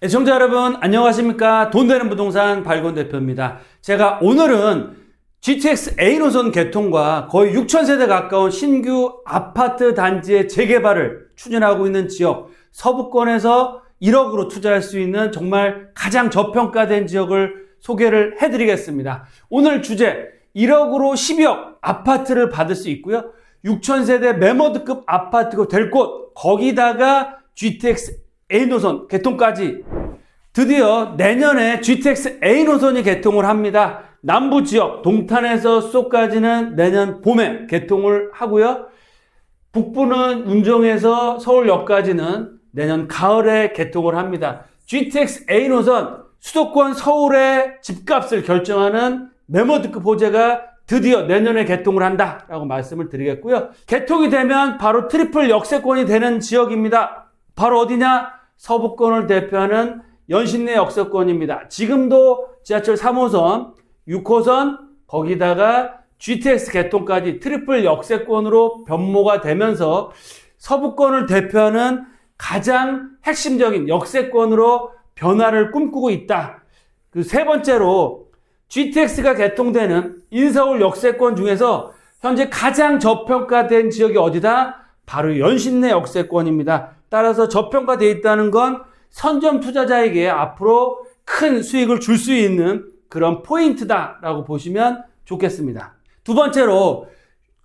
애청자 여러분 안녕하십니까? 돈 되는 부동산 발권 대표입니다. 제가 오늘은 GTX A 노선 개통과 거의 6,000세대 가까운 신규 아파트 단지의 재개발을 추진하고 있는 지역 서부권에서 1억으로 투자할 수 있는 정말 가장 저평가된 지역을 소개를 해드리겠습니다. 오늘 주제 1억으로 12억 아파트를 받을 수 있고요. 6,000세대 매머드급 아파트가 될 곳, 거기다가 GTX A 노선 개통까지. 드디어 내년에 GTX A 노선이 개통을 합니다. 남부 지역 동탄에서 수도까지는 내년 봄에 개통을 하고요. 북부는 운정에서 서울역까지는 내년 가을에 개통을 합니다. GTX A 노선 수도권 서울의 집값을 결정하는 매머드급 호재가 드디어 내년에 개통을 한다라고 말씀을 드리겠고요. 개통이 되면 바로 트리플 역세권이 되는 지역입니다. 바로 어디냐? 서부권을 대표하는 연신내 역세권입니다. 지금도 지하철 3호선, 6호선, 거기다가 GTX 개통까지 트리플 역세권으로 변모가 되면서 서부권을 대표하는 가장 핵심적인 역세권으로 변화를 꿈꾸고 있다. 그 세 번째로 GTX가 개통되는 인서울 역세권 중에서 현재 가장 저평가된 지역이 어디다? 바로 연신내 역세권입니다. 따라서 저평가되어 있다는 건 선점 투자자에게 앞으로 큰 수익을 줄 수 있는 그런 포인트다라고 보시면 좋겠습니다. 두 번째로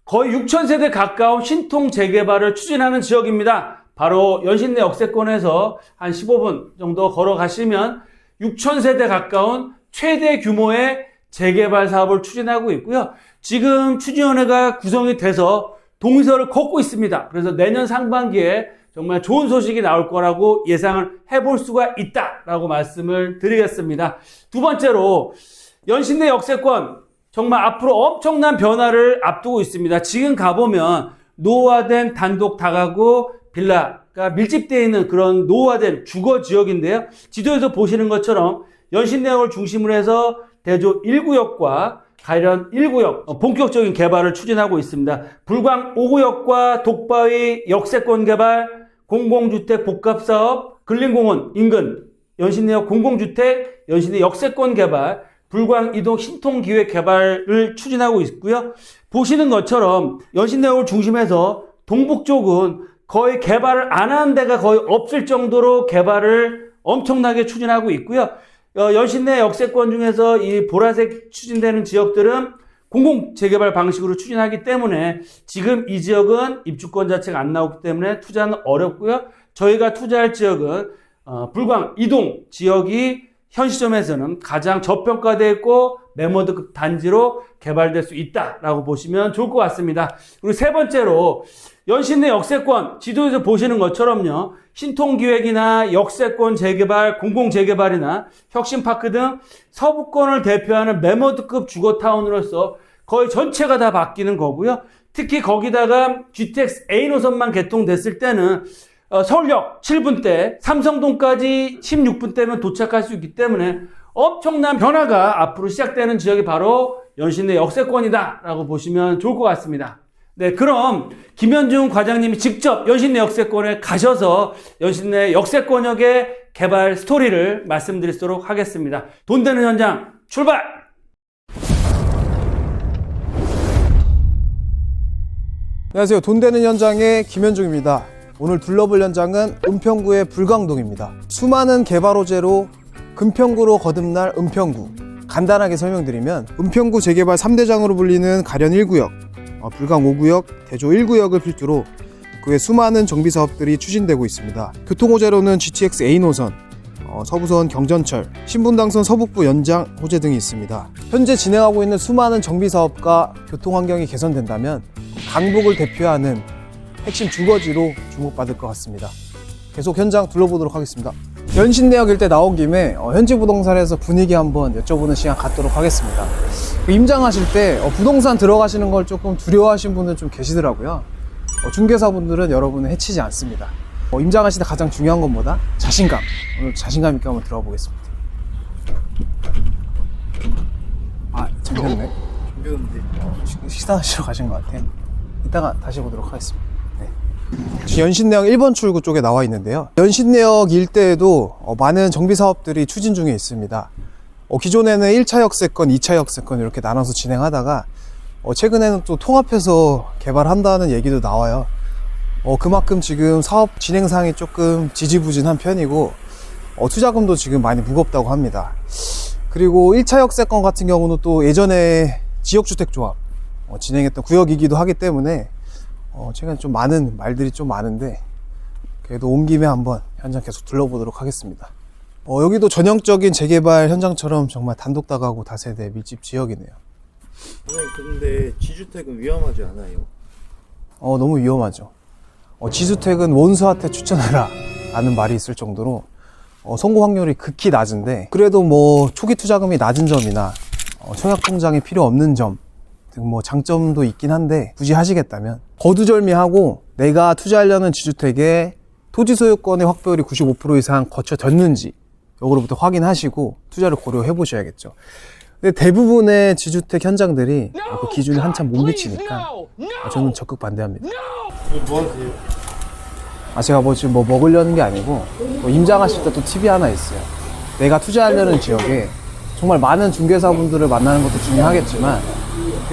거의 6,000세대 가까운 신통 재개발을 추진하는 지역입니다. 바로 연신내 역세권에서 한 15분 정도 걸어가시면 6,000세대 가까운 최대 규모의 재개발 사업을 추진하고 있고요. 지금 추진위원회가 구성이 돼서 동의서를 걷고 있습니다. 그래서 내년 상반기에 정말 좋은 소식이 나올 거라고 예상을 해볼 수가 있다라고 말씀을 드리겠습니다. 두 번째로 연신내 역세권 정말 앞으로 엄청난 변화를 앞두고 있습니다. 지금 가보면 노후화된 단독 다가구 빌라가 밀집되어 있는 그런 노후화된 주거 지역인데요. 지도에서 보시는 것처럼 연신내역을 중심으로 해서 대조 1구역과 가련 1구역 본격적인 개발을 추진하고 있습니다. 불광 5구역과 독바위 역세권 개발, 공공주택 복합사업, 근린공원 인근 연신내역 공공주택, 연신내 역세권 개발, 불광 이동 신통기획 개발을 추진하고 있고요. 보시는 것처럼 연신내역을 중심해서 동북 쪽은 거의 개발을 안 하는 데가 거의 없을 정도로 개발을 엄청나게 추진하고 있고요. 연신내 역세권 중에서 이 보라색 추진되는 지역들은 공공 재개발 방식으로 추진하기 때문에 지금 이 지역은 입주권 자체가 안 나오기 때문에 투자는 어렵고요. 저희가 투자할 지역은 불광 이동 지역이 현 시점에서는 가장 저평가되어 있고 매머드급 단지로 개발될 수 있다라고 보시면 좋을 것 같습니다. 그리고 세 번째로 연신내 역세권 지도에서 보시는 것처럼요. 신통기획이나 역세권 재개발, 공공재개발이나 혁신파크 등 서부권을 대표하는 매머드급 주거타운으로서 거의 전체가 다 바뀌는 거고요. 특히 거기다가 GTX A 노선만 개통됐을 때는 서울역 7분대, 삼성동까지 16분대면 도착할 수 있기 때문에 엄청난 변화가 앞으로 시작되는 지역이 바로 연신내 역세권이다 라고 보시면 좋을 것 같습니다. 네, 그럼 김현중 과장님이 직접 연신내 역세권에 가셔서 연신내 역세권역의 개발 스토리를 말씀드리도록 하겠습니다. 돈 되는 현장 출발! 안녕하세요. 돈 되는 현장의 김현중입니다. 오늘 둘러볼 현장은 은평구의 불광동입니다. 수많은 개발 호재로 금평구로 거듭날 은평구. 간단하게 설명드리면 은평구 재개발 3대장으로 불리는 가련 1구역, 불광 5구역, 대조 1구역을 필두로 그 외 수많은 정비 사업들이 추진되고 있습니다. 교통 호재로는 GTX A 노선, 서부선 경전철, 신분당선 서북부 연장 호재 등이 있습니다. 현재 진행하고 있는 수많은 정비 사업과 교통 환경이 개선된다면 강북을 대표하는 핵심 주거지로 주목받을 것 같습니다. 계속 현장 둘러보도록 하겠습니다. 연신내역 일대 나온 김에 현지부동산에서 분위기 한번 여쭤보는 시간 갖도록 하겠습니다. 임장하실 때 부동산 들어가시는 걸 조금 두려워하시는 분들 좀 계시더라고요. 중개사분들은 여러분을 해치지 않습니다. 임장하실 때 가장 중요한 것보다 자신감, 오늘 자신감 있게 한번 들어가 보겠습니다. 아, 잠겼네. 식사하시러 가신 것 같아요. 이따가 다시 보도록 하겠습니다. 네. 지금 연신내역 1번 출구 쪽에 나와 있는데요. 연신내역 일대에도 많은 정비 사업들이 추진 중에 있습니다. 기존에는 1차 역세권, 2차 역세권 이렇게 나눠서 진행하다가 최근에는 또 통합해서 개발한다는 얘기도 나와요. 그만큼 지금 사업 진행상이 조금 지지부진한 편이고 투자금도 지금 많이 무겁다고 합니다. 그리고 1차 역세권 같은 경우는 또 예전에 지역주택조합 진행했던 구역이기도 하기 때문에 최근에 좀 많은 말들이 좀 많은데 그래도 온 김에 한번 현장 계속 둘러보도록 하겠습니다. 여기도 전형적인 재개발 현장처럼 정말 단독다가구 다세대 밀집 지역이네요. 선생님 근데 지주택은 위험하지 않아요? 너무 위험하죠. 지주택은 원수한테 추천하라 라는 말이 있을 정도로 성공 확률이 극히 낮은데 그래도 뭐 초기 투자금이 낮은 점이나 청약 통장이 필요 없는 점 등 뭐 장점도 있긴 한데 굳이 하시겠다면 거두절미하고 내가 투자하려는 지주택의 토지 소유권의 확보율이 95% 이상 거쳐졌는지 요거로부터 확인하시고 투자를 고려해 보셔야겠죠. 근데 대부분의 지주택 현장들이 그 기준에 한참 못 미치니까 저는 적극 반대합니다. 뭐 하세요? 제가 뭐 지금 뭐 먹으려는 게 아니고 임장하실 때 또 팁이 하나 있어요. 내가 투자하려는 지역에 정말 많은 중개사분들을 만나는 것도 중요하겠지만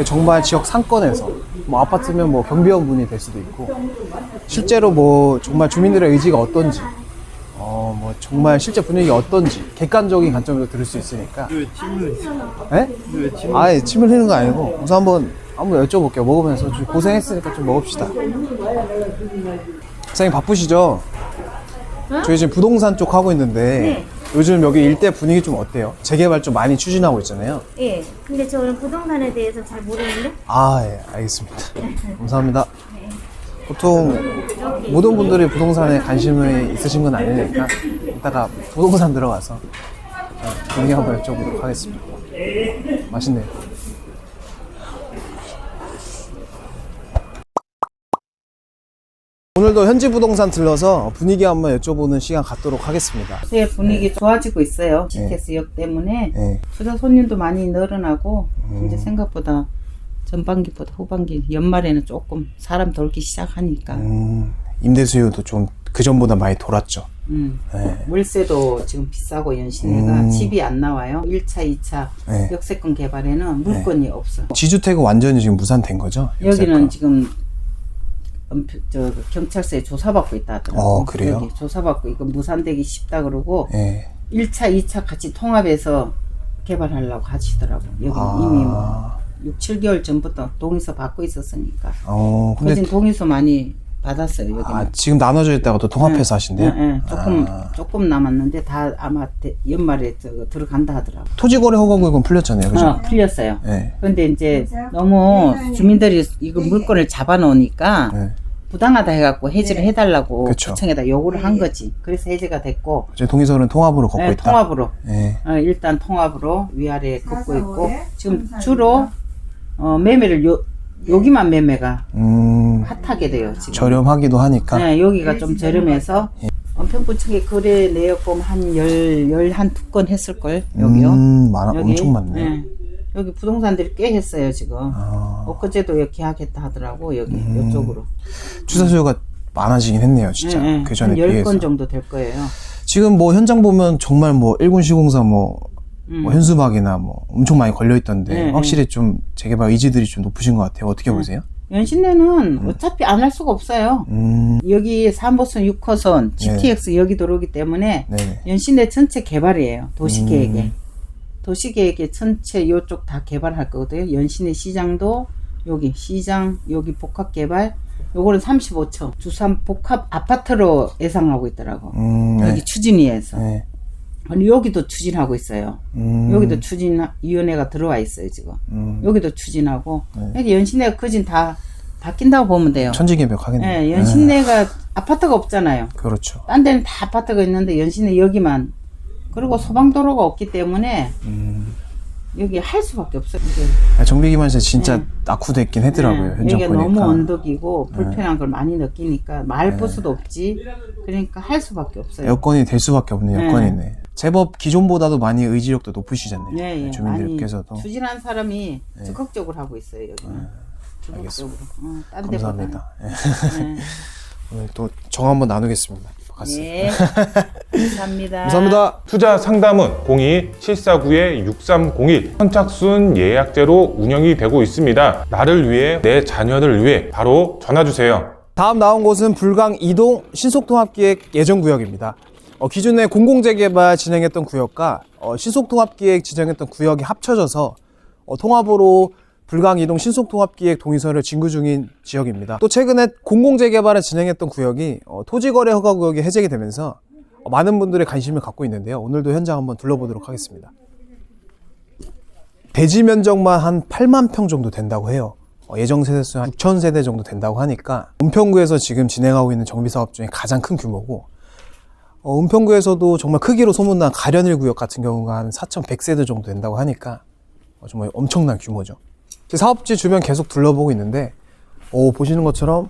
정말 지역 상권에서 뭐 아파트면 뭐 경비원 분이 될 수도 있고 실제로 뭐 정말 주민들의 의지가 어떤지 뭐 정말 실제 분위기가 어떤지 객관적인 관점으로 들을 수 있으니까. 왜 침을 흘리세요? 네? 왜 침을? 아예 침을 흘리는 거 아니고 우선 한번 여쭤볼게요. 먹으면서 좀 고생했으니까 좀 먹읍시다. 사장님 바쁘시죠? 저희 지금 부동산 쪽 하고 있는데 요즘 여기 일대 분위기 좀 어때요? 재개발 좀 많이 추진하고 있잖아요. 예. 근데 저는 부동산에 대해서 잘 모르는데. 예, 알겠습니다. 감사합니다. 보통 모든 분들이 부동산에 관심이 있으신 건 아니니까 이따가 부동산 들어가서 분위기 한번 여쭤보도록 하겠습니다. 맛있네요. 오늘도 현지 부동산 들러서 분위기 한번 여쭤보는 시간 갖도록 하겠습니다. 요새 분위기 좋아지고 있어요. GTS역 때문에 네. 투자 손님도 많이 늘어나고 이제 생각보다 전반기보다 후반기 연말에는 조금 사람 돌기 시작하니까 임대 수요도 좀 그전보다 많이 돌았죠. 네. 월세도 지금 비싸고 연신내가 집이 안 나와요. 1차, 2차 네. 역세권 개발에는 물건이 없어. 지주택은 완전히 지금 무산된 거죠? 여기는 지금 경찰서에 조사받고 있다 하더라고. 그래요? 여기 조사받고 이거 무산되기 쉽다 그러고 네. 1차, 2차 같이 통합해서 개발하려고 하시더라고. 여기 이미 뭐 6, 7개월 전부터 동의서 받고 있었으니까. 근데 그진 동의서 많이 받았어요. 여기는. 지금 나눠져 있다가 또 통합해서 하신대요? 네, 조금 남았는데 다 아마 연말에 들어간다 하더라고. 토지거래 허가구역은 풀렸잖아요, 그죠? 풀렸어요. 네. 그런데 이제 너무 주민들이 이거 물건을 잡아놓으니까 네. 부당하다 해갖고 해지를 해달라고 그쵸. 구청에다 요구를 한 거지. 그래서 해지가 됐고. 이제 동의서는 통합으로 걷고 네, 있다. 통합으로. 네. 일단 통합으로 위아래 걷고 있고 지금 주로 매매를 여기만 매매가 핫하게 돼요 지금. 저렴하기도 하니까. 네, 여기가 좀 저렴해서 은평구청에 거래 내역 보면 한 12건 했을걸 여기요. 여기. 엄청 많네. 네. 여기 부동산들이 꽤 했어요 지금. 엊그제도 여기 계약했다 하더라고 여기 이쪽으로. 투자 수요가 많아지긴 했네요, 진짜. 네, 그 전에 한 10건 비해서. 정도 될 거예요. 지금 뭐 현장 보면 정말 뭐 1군 시공사 뭐 현수막이나 뭐 엄청 많이 걸려 있던데 네, 확실히 좀 재개발 의지들이 좀 높으신 것 같아요. 어떻게 보세요? 연신내는 어차피 안 할 수가 없어요. 여기 3호선, 6호선, GTX 여기 도로기 때문에 네. 연신내 전체 개발이에요. 도시계획에. 도시계획에 전체 요쪽 다 개발할 거거든요. 연신내 시장도 여기 시장, 여기 복합개발, 요거는 35층 두산 복합 아파트로 예상하고 있더라고. 여기 네. 추진위에서. 네. 아니 여기도 추진하고 있어요. 여기도 추진위원회가 들어와 있어요 지금. 여기도 추진하고 여기 연신내가 거진 다 바뀐다고 보면 돼요. 천지개벽 하겠네요. 네, 연신내가 아파트가 없잖아요. 그렇죠. 딴 데는 다 아파트가 있는데 연신내 여기만. 그리고 소방도로가 없기 때문에 여기 할 수밖에 없어요. 이게. 정비기관에서 진짜 낙후됐긴 하더라고요. 현장 여기가 보니까. 너무 언덕이고 불편한 걸 많이 느끼니까 마을 버스도 없지. 그러니까 할 수밖에 없어요. 여건이 될 수밖에 없는 여건이네. 제법 기존보다도 많이 의지력도 높으시잖아요. 예, 예. 주민들께서도. 많이 추진한 사람이 적극적으로 하고 있어요 여기는. 적극적으로. 딴 데보다. 감사합니다. 예. 오늘 또 정 한번 나누겠습니다. 반갑습니다. 네. 감사합니다. 감사합니다. 투자 상담은 02-749-6301 선착순 예약제로 운영이 되고 있습니다. 나를 위해, 내 자녀를 위해 바로 전화주세요. 다음 나온 곳은 불강 이동 신속통합기획 예정구역입니다. 기존에 공공재개발 진행했던 구역과 신속통합기획 진행했던 구역이 합쳐져서 통합으로 불강 이동 신속통합기획 동의서를 진구 중인 지역입니다. 또 최근에 공공재개발을 진행했던 구역이 토지거래 허가구역이 해제가 되면서 많은 분들의 관심을 갖고 있는데요. 오늘도 현장 한번 둘러보도록 하겠습니다. 대지 면적만 한 8만 평 정도 된다고 해요. 예정 세대수 한 6천 세대 정도 된다고 하니까 은평구에서 지금 진행하고 있는 정비사업 중에 가장 큰 규모고, 은평구에서도 정말 크기로 소문난 가련일 구역 같은 경우가 한 4,100세대 정도 된다고 하니까 정말 엄청난 규모죠. 사업지 주변 계속 둘러보고 있는데 보시는 것처럼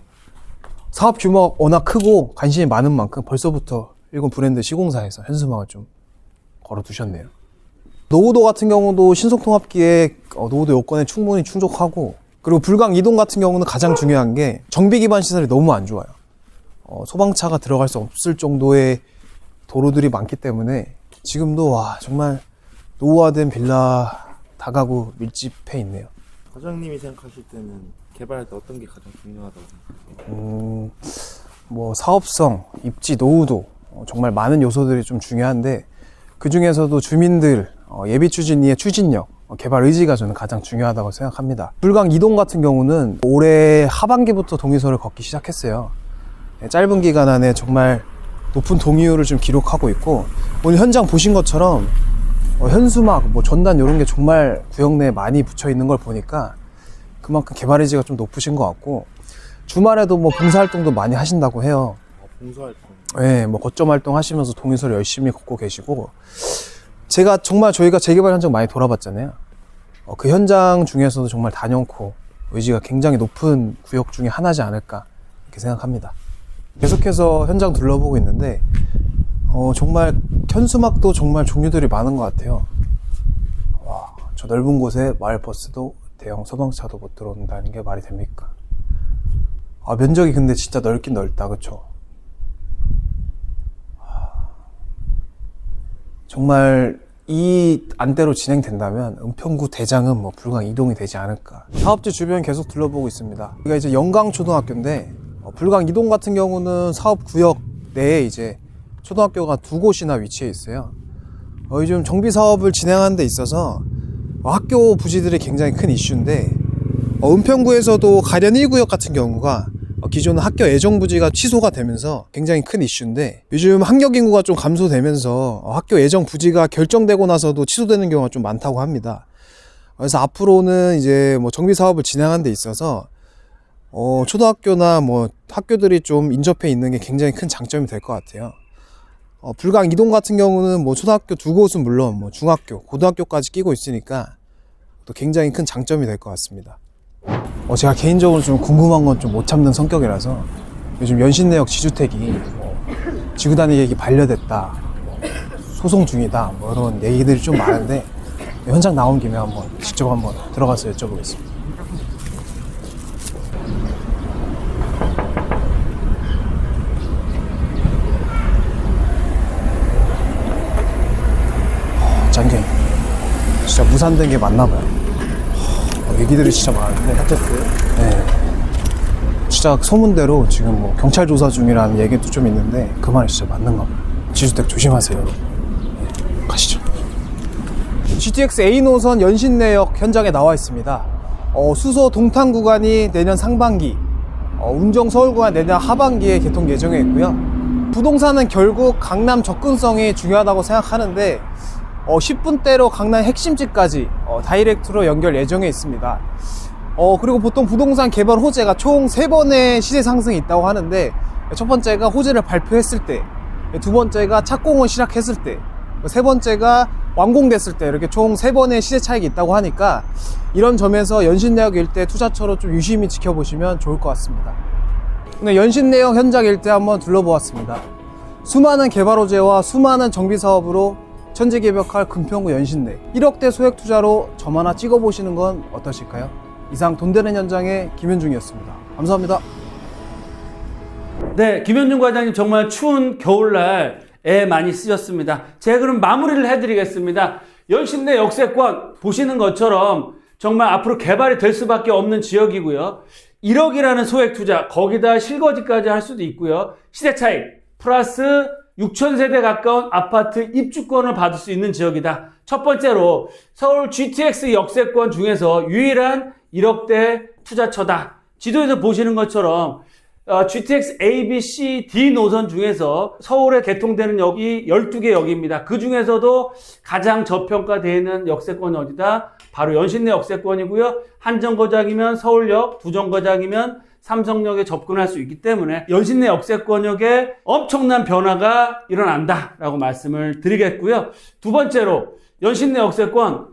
사업 규모가 워낙 크고 관심이 많은 만큼 벌써부터 일본 브랜드 시공사에서 현수막을 좀 걸어두셨네요. 노후도 같은 경우도 신속통합기획 노후도 요건에 충분히 충족하고, 그리고 불강 이동 같은 경우는 가장 중요한 게 정비 기반 시설이 너무 안 좋아요. 소방차가 들어갈 수 없을 정도의 도로들이 많기 때문에 지금도 와 정말 노후화된 빌라 다가구 밀집해 있네요. 과장님이 생각하실 때는 개발할 때 어떤 게 가장 중요하다고 생각해요? 뭐 사업성, 입지, 노후도 정말 많은 요소들이 좀 중요한데, 그 중에서도 주민들 예비 추진위의 추진력, 개발 의지가 저는 가장 중요하다고 생각합니다. 불강 이동 같은 경우는 올해 하반기부터 동의서를 걷기 시작했어요. 짧은 기간 안에 정말 높은 동의율을 좀 기록하고 있고, 오늘 현장 보신 것처럼 현수막, 전단 이런 게 정말 구역 내에 많이 붙여 있는 걸 보니까 그만큼 개발 의지가 좀 높으신 것 같고, 주말에도 봉사활동도 많이 하신다고 해요. 봉사활동. 네, 거점 활동 하시면서 동의서를 열심히 걷고 계시고, 저희가 재개발 현장 많이 돌아봤잖아요. 그 현장 중에서도 정말 단연코 의지가 굉장히 높은 구역 중에 하나지 않을까 이렇게 생각합니다. 계속해서 현장 둘러보고 있는데 정말 현수막도 정말 종류들이 많은 것 같아요. 와, 저 넓은 곳에 마을버스도 대형 소방차도 못 들어온다는 게 말이 됩니까? 면적이 근데 진짜 넓긴 넓다, 그쵸? 정말 이 안대로 진행된다면 은평구 대장은 불강 이동이 되지 않을까. 사업지 주변 계속 둘러보고 있습니다. 여기가 이제 영광초등학교인데, 불강 이동 같은 경우는 사업구역 내에 이제 초등학교가 2곳이나 위치해 있어요. 요즘 정비 사업을 진행하는 데 있어서 학교 부지들이 굉장히 큰 이슈인데, 은평구에서도 가련 1구역 같은 경우가 기존 학교 예정 부지가 취소가 되면서 굉장히 큰 이슈인데, 요즘 학력 인구가 좀 감소되면서 학교 예정 부지가 결정되고 나서도 취소되는 경우가 좀 많다고 합니다. 그래서 앞으로는 이제 정비 사업을 진행하는 데 있어서 초등학교나 학교들이 좀 인접해 있는 게 굉장히 큰 장점이 될 것 같아요. 불강 이동 같은 경우는 초등학교 2곳은 물론 중학교, 고등학교까지 끼고 있으니까 또 굉장히 큰 장점이 될 것 같습니다. 제가 개인적으로 좀 궁금한 건 좀 못 참는 성격이라서 요즘 연신내역 지주택이 지구단위 계획이 반려됐다, 소송 중이다, 이런 얘기들이 좀 많은데, 현장 나온 김에 직접 한번 들어가서 여쭤보겠습니다. 짱게 진짜 무산된 게 맞나봐요. 얘기들이 진짜 많은데. 다쳤어요? 네. 진짜 소문대로 지금 경찰 조사 중이라는 얘기도 좀 있는데, 그 말이 진짜 맞는가 봐요. 지주택 조심하세요. 네. 가시죠. GTX A 노선 연신내역 현장에 나와 있습니다. 수소 동탄 구간이 내년 상반기, 운정 서울 구간 내년 하반기에 개통 예정에 있고요. 부동산은 결국 강남 접근성이 중요하다고 생각하는데, 10분대로 강남 핵심지까지 다이렉트로 연결 예정에 있습니다. 그리고 보통 부동산 개발 호재가 총 3번의 시세 상승이 있다고 하는데, 첫 번째가 호재를 발표했을 때, 두 번째가 착공을 시작했을 때, 세 번째가 완공됐을 때, 이렇게 총 3번의 시세 차익이 있다고 하니까, 이런 점에서 연신내역 일대 투자처로 좀 유심히 지켜보시면 좋을 것 같습니다. 오늘 연신내역 현장 일대 한번 둘러보았습니다. 수많은 개발 호재와 수많은 정비 사업으로 천지개벽할 금평구 연신내, 1억대 소액 투자로 점 하나 찍어보시는 건 어떠실까요? 이상 돈 되는 현장의 김현중이었습니다. 감사합니다. 네, 김현중 과장님 정말 추운 겨울날 애 많이 쓰셨습니다. 제가 그럼 마무리를 해드리겠습니다. 연신내 역세권 보시는 것처럼 정말 앞으로 개발이 될 수밖에 없는 지역이고요. 1억이라는 소액 투자, 거기다 실거주까지 할 수도 있고요. 시대 차익 플러스 6,000세대 가까운 아파트 입주권을 받을 수 있는 지역이다. 첫 번째로 서울 GTX 역세권 중에서 유일한 1억대 투자처다. 지도에서 보시는 것처럼 GTX A, B, C, D 노선 중에서 서울에 개통되는 역이 12개 역입니다. 그 중에서도 가장 저평가되어 있는 역세권이 어디다? 바로 연신내 역세권이고요. 한 정거장이면 서울역, 두 정거장이면 삼성역에 접근할 수 있기 때문에 연신내 역세권역에 엄청난 변화가 일어난다라고 말씀을 드리겠고요. 두 번째로 연신내 역세권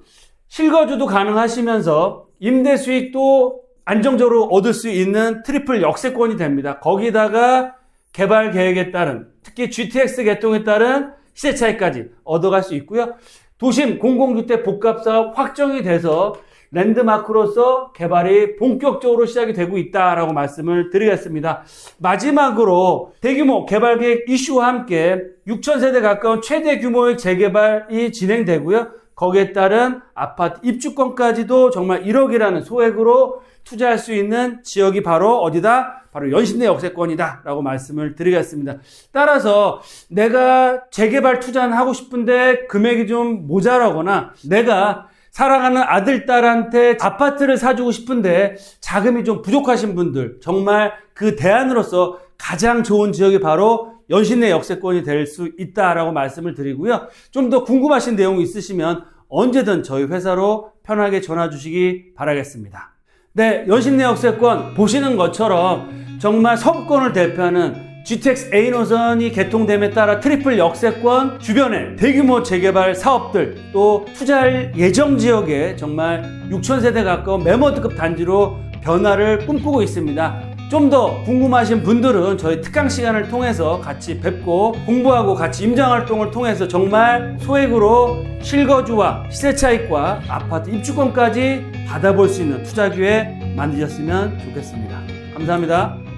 실거주도 가능하시면서 임대 수익도 안정적으로 얻을 수 있는 트리플 역세권이 됩니다. 거기다가 개발 계획에 따른, 특히 GTX 개통에 따른 시세 차익까지 얻어갈 수 있고요. 도심 공공주택 복합사업 확정이 돼서 랜드마크로서 개발이 본격적으로 시작이 되고 있다라고 말씀을 드리겠습니다. 마지막으로 대규모 개발 계획 이슈와 함께 6,000세대 가까운 최대 규모의 재개발이 진행되고요. 거기에 따른 아파트 입주권까지도 정말 1억이라는 소액으로 투자할 수 있는 지역이 바로 어디다? 바로 연신내 역세권이다 라고 말씀을 드리겠습니다. 따라서 내가 재개발 투자는 하고 싶은데 금액이 좀 모자라거나 내가 사랑하는 아들, 딸한테 아파트를 사주고 싶은데 자금이 좀 부족하신 분들, 정말 그 대안으로서 가장 좋은 지역이 바로 연신내 역세권이 될 수 있다라고 말씀을 드리고요. 좀 더 궁금하신 내용이 있으시면 언제든 저희 회사로 편하게 전화 주시기 바라겠습니다. 네, 연신내 역세권 보시는 것처럼 정말 서부권을 대표하는 GTX A 노선이 개통됨에 따라 트리플 역세권 주변에 대규모 재개발 사업들, 또 투자할 예정 지역에 정말 6,000세대 가까운 매머드급 단지로 변화를 꿈꾸고 있습니다. 좀 더 궁금하신 분들은 저희 특강 시간을 통해서 같이 뵙고 공부하고 같이 임장활동을 통해서 정말 소액으로 실거주와 시세 차익과 아파트 입주권까지 받아볼 수 있는 투자 기회 만드셨으면 좋겠습니다. 감사합니다.